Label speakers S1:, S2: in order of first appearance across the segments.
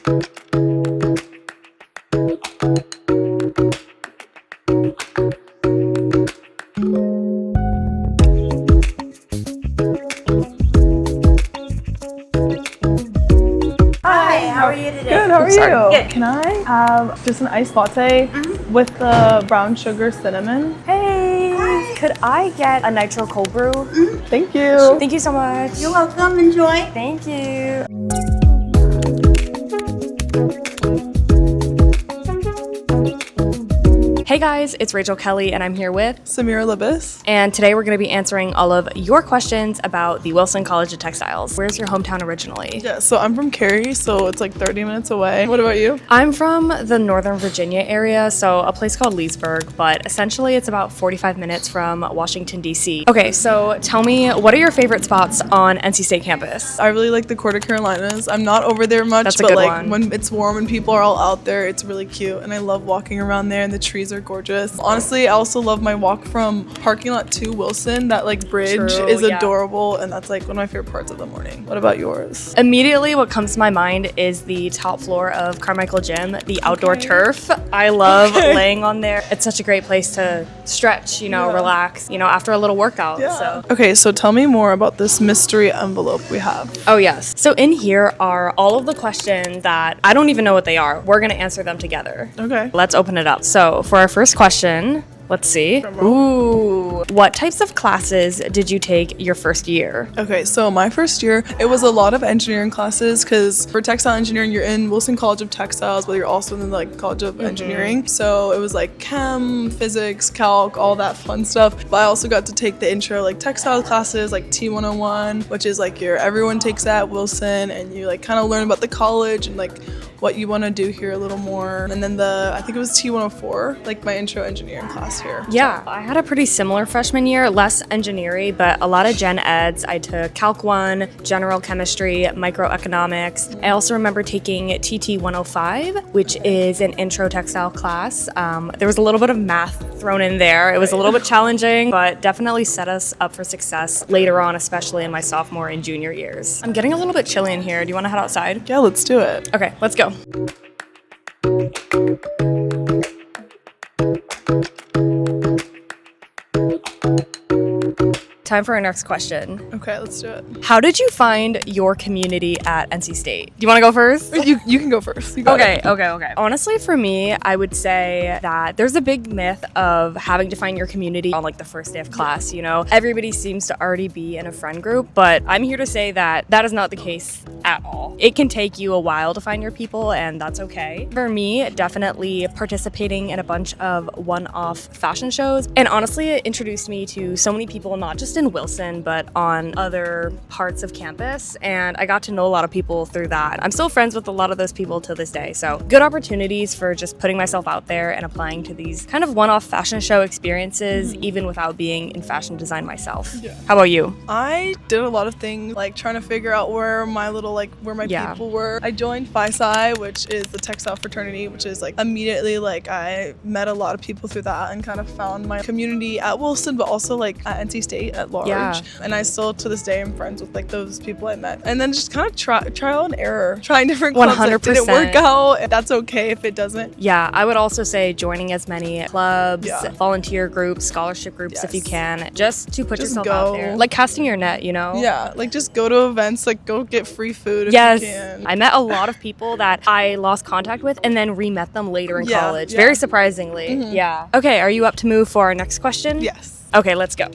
S1: Hi, how are you today?
S2: Good, how are
S1: Sorry.
S2: you?
S1: Good.
S2: Can I have just an iced latte with the brown sugar cinnamon?
S3: Hey, could I get a nitro cold brew?
S2: Thank you.
S3: Thank you so much.
S1: You're welcome. Enjoy.
S3: Thank you. Hey guys, it's Rachel Kelly and I'm here with,
S2: Samira Libis.
S3: and today we're going to be answering all of your questions about the Wilson College of Textiles. Where's your hometown originally?
S2: Yeah, so I'm from Cary, so it's like 30 minutes away. What about you?
S3: I'm from the Northern Virginia area, so a place called Leesburg, but essentially it's about 45 minutes from Washington, D.C. Okay, so tell me, what are your favorite spots on NC State campus?
S2: I really like the Court of Carolinas. I'm not over there much,
S3: That's a
S2: but
S3: good
S2: like
S3: one.
S2: when it's warm and people are all out there, it's really cute. And I love walking around there and the trees are gorgeous. Honestly, I also love my walk from parking lot to Wilson. That like bridge
S3: True,
S2: is
S3: yeah.
S2: adorable and that's like one of my favorite parts of the morning. What about yours?
S3: Immediately, what comes to my mind is the top floor of Carmichael Gym, the outdoor
S2: Okay.
S3: turf. I love laying on there. It's such a great place to stretch,
S2: Yeah.
S3: relax, after a little workout. So.
S2: Okay, so tell me more about this mystery envelope we have.
S3: Oh, yes. So in here are all of the questions that I don't even know what they are. We're going to answer them together.
S2: Okay.
S3: Let's open it up. So for our first question, let's see. Ooh. What types of classes did you take your first year?
S2: Okay, so my first year, it was a lot of engineering classes because for textile engineering, you're in Wilson College of Textiles, but you're also in the like College of Engineering. So it was like chem, physics, calc, all that fun stuff. But I also got to take the intro like textile classes like T101, which is like everyone takes that at Wilson, and you like kind of learn about the college and like what you want to do here a little more. And then I think it was T104, like my intro engineering class here.
S3: Yeah, I had a pretty similar freshman year, less engineering, but a lot of gen eds. I took Calc 1, General Chemistry, Microeconomics. I also remember taking TT 105, which is an intro textile class. There was a little bit of math thrown in there. It was a little bit challenging, but definitely set us up for success later on, especially in my sophomore and junior years. I'm getting a little bit chilly in here. Do you want to head outside?
S2: Yeah, let's do it.
S3: Okay, let's go. Time for our next question.
S2: Okay, let's do it.
S3: How did you find your community at NC State? Do you want to go first?
S2: You can go first. You got it.
S3: Okay. Honestly, for me, I would say that there's a big myth of having to find your community on like the first day of class. Everybody seems to already be in a friend group, but I'm here to say that that is not the case at all. It can take you a while to find your people, and that's okay. For me, definitely participating in a bunch of one-off fashion shows, and honestly, it introduced me to so many people, not just in Wilson, but on other parts of campus, and I got to know a lot of people through that. I'm still friends with a lot of those people to this day, so good opportunities for just putting myself out there and applying to these kind of one-off fashion show experiences, even without being in fashion design myself.
S2: Yeah.
S3: How about you?
S2: I did a lot of things, like trying to figure out where my
S3: Yeah.
S2: people were. I joined Phi Psi, which is the textile fraternity, which is like immediately like I met a lot of people through that and kind of found my community at Wilson, but also like at NC State at large.
S3: Yeah.
S2: And I still to this day am friends with like those people I met. And then just kind of trial and error, trying different clubs. Like, did it work
S3: 100%.
S2: out? That's okay if it doesn't.
S3: Yeah, I would also say joining as many clubs,
S2: Yeah.
S3: volunteer groups, scholarship groups if you
S2: Yes.
S3: can, just to put
S2: Just
S3: yourself
S2: go.
S3: out there. Like casting your net,
S2: Yeah, like just go to events, like go get free food if
S3: Yes,
S2: you can.
S3: I met a lot of people that I lost contact with and then re-met them later in
S2: Yeah,
S3: college.
S2: yeah.
S3: Very surprisingly. Yeah. Okay, are you up to move for our next question?
S2: Yes.
S3: Okay, let's go.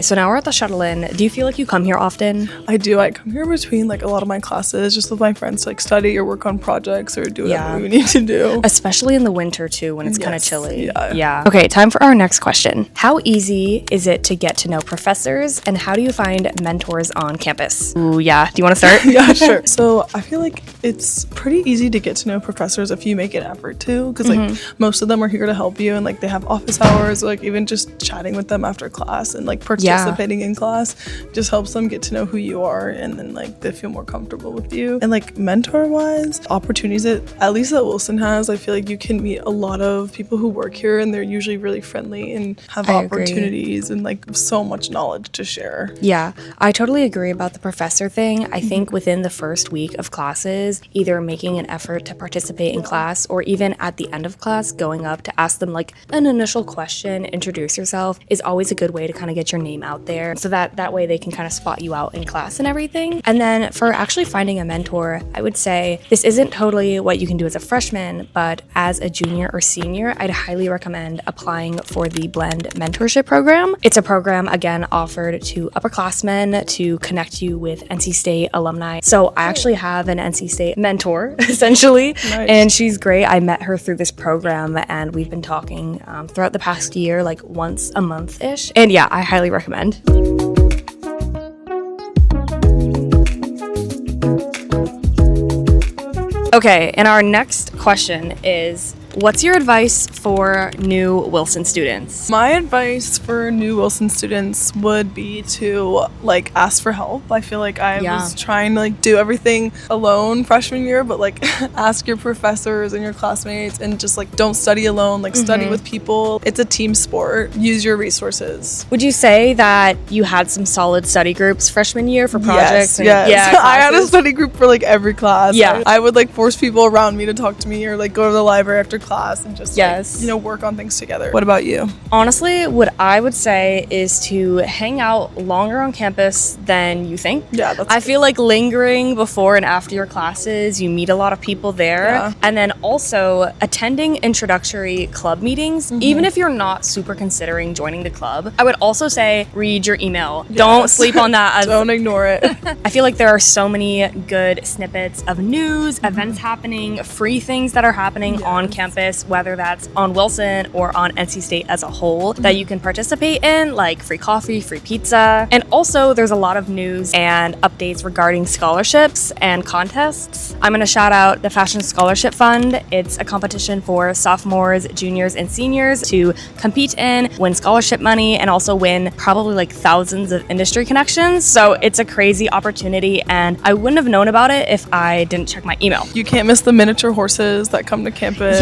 S3: So now we're at the Shuttle Inn. Do you feel like you come here often?
S2: I do. I come here between like a lot of my classes just with my friends to like study or work on projects or do whatever
S3: Yeah.
S2: we need to do.
S3: Especially in the winter too, when it's kind of
S2: Yes,
S3: chilly.
S2: yeah.
S3: Okay, time for our next question. How easy is it to get to know professors, and how do you find mentors on campus? Ooh, yeah. Do you want to start?
S2: Yeah, sure. So I feel like it's pretty easy to get to know professors if you make an effort to, because like most of them are here to help you, and like they have office hours, like even just chatting with them after class and like participating participating in class just helps them get to know who you are, and then like they feel more comfortable with you. And like mentor wise, opportunities at least that Wilson has, I feel like you can meet a lot of people who work here, and they're usually really friendly and have opportunities and like so much knowledge to share.
S3: Yeah, I totally agree about the professor thing. I think within the first week of classes, either making an effort to participate in class or even at the end of class going up to ask them like an initial question, introduce yourself, is always a good way to kind of get your name out there so that way they can kind of spot you out in class and everything. And then for actually finding a mentor, I would say this isn't totally what you can do as a freshman, but as a junior or senior, I'd highly recommend applying for the Blend Mentorship Program. It's a program, again, offered to upperclassmen to connect you with NC State alumni. So I actually have an NC State mentor, essentially, and she's great. I met her through this program, and we've been talking throughout the past year, like once a month-ish. And yeah, I highly recommend. Okay, and our next question is, what's your advice for new Wilson students?
S2: My advice for new Wilson students would be to like ask for help. I feel like I was trying to like do everything alone freshman year, but like ask your professors and your classmates, and just like don't study alone, like study with people. It's a team sport. Use your resources.
S3: Would you say that you had some solid study groups freshman year for projects?
S2: Yes.
S3: Yeah,
S2: I had a study group for like every class.
S3: Yeah.
S2: I would like force people around me to talk to me, or like go to the library after class and just
S3: Yes.
S2: like, you know, work on things together. What about you?
S3: Honestly, what I would say is to hang out longer on campus than you think.
S2: Yeah, that's
S3: I feel like lingering before and after your classes, you meet a lot of people there.
S2: Yeah.
S3: And then also attending introductory club meetings, even if you're not super considering joining the club. I would also say read your email. Don't sleep on that.
S2: Don't ignore it.
S3: I feel like there are so many good snippets of news, events happening, free things that are happening on campus, whether that's on Wilson or on NC State as a whole, that you can participate in, like free coffee, free pizza. And also there's a lot of news and updates regarding scholarships and contests. I'm gonna shout out the Fashion Scholarship Fund. It's a competition for sophomores, juniors, and seniors to compete in, win scholarship money, and also win probably like thousands of industry connections. So it's a crazy opportunity, and I wouldn't have known about it if I didn't check my email.
S2: You can't miss the miniature horses that come to campus.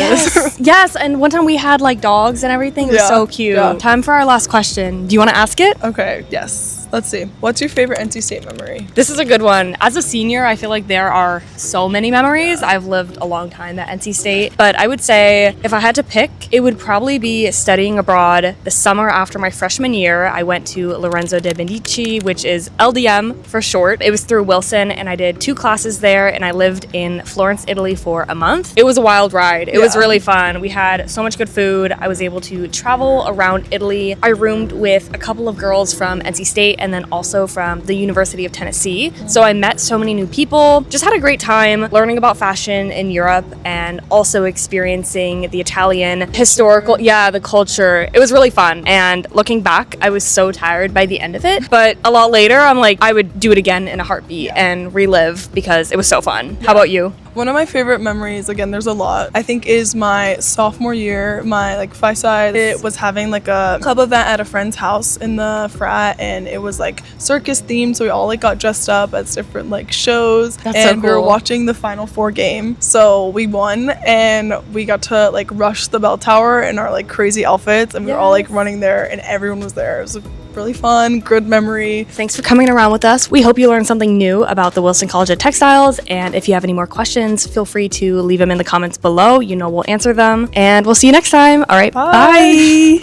S3: Yes, and one time we had like dogs and everything. It was so cute.
S2: Yeah.
S3: Time for our last question. Do you want to ask it?
S2: Okay, yes. Let's see. What's your favorite NC State memory?
S3: This is a good one. As a senior, I feel like there are so many memories. I've lived a long time at NC State, but I would say if I had to pick, it would probably be studying abroad. The summer after my freshman year, I went to Lorenzo de' Medici, which is LDM for short. It was through Wilson, and I did 2 classes there, and I lived in Florence, Italy for a month. It was a wild ride. It was really fun. We had so much good food. I was able to travel around Italy. I roomed with a couple of girls from NC State and then also from the University of Tennessee. So I met so many new people, just had a great time learning about fashion in Europe and also experiencing the Italian historical, the culture. It was really fun. And looking back, I was so tired by the end of it. But a lot later, I'm like, I would do it again in a heartbeat and relive because it was so fun. How about you?
S2: One of my favorite memories, again, there's a lot, I think is my sophomore year, my like Phi Psi. It was having like a club event at a friend's house in the frat, and it was like circus themed, so we all like got dressed up as different like shows.
S3: That's
S2: and
S3: so cool.
S2: we were watching the Final Four game. So we won, and we got to like rush the bell tower in our like crazy outfits, and we were all like running there, and everyone was there. It was really fun, good memory.
S3: Thanks for coming around with us. We hope you learned something new about the Wilson College of Textiles. And if you have any more questions, feel free to leave them in the comments below. You know we'll answer them. And we'll see you next time. All right, bye.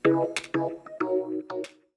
S2: Bye.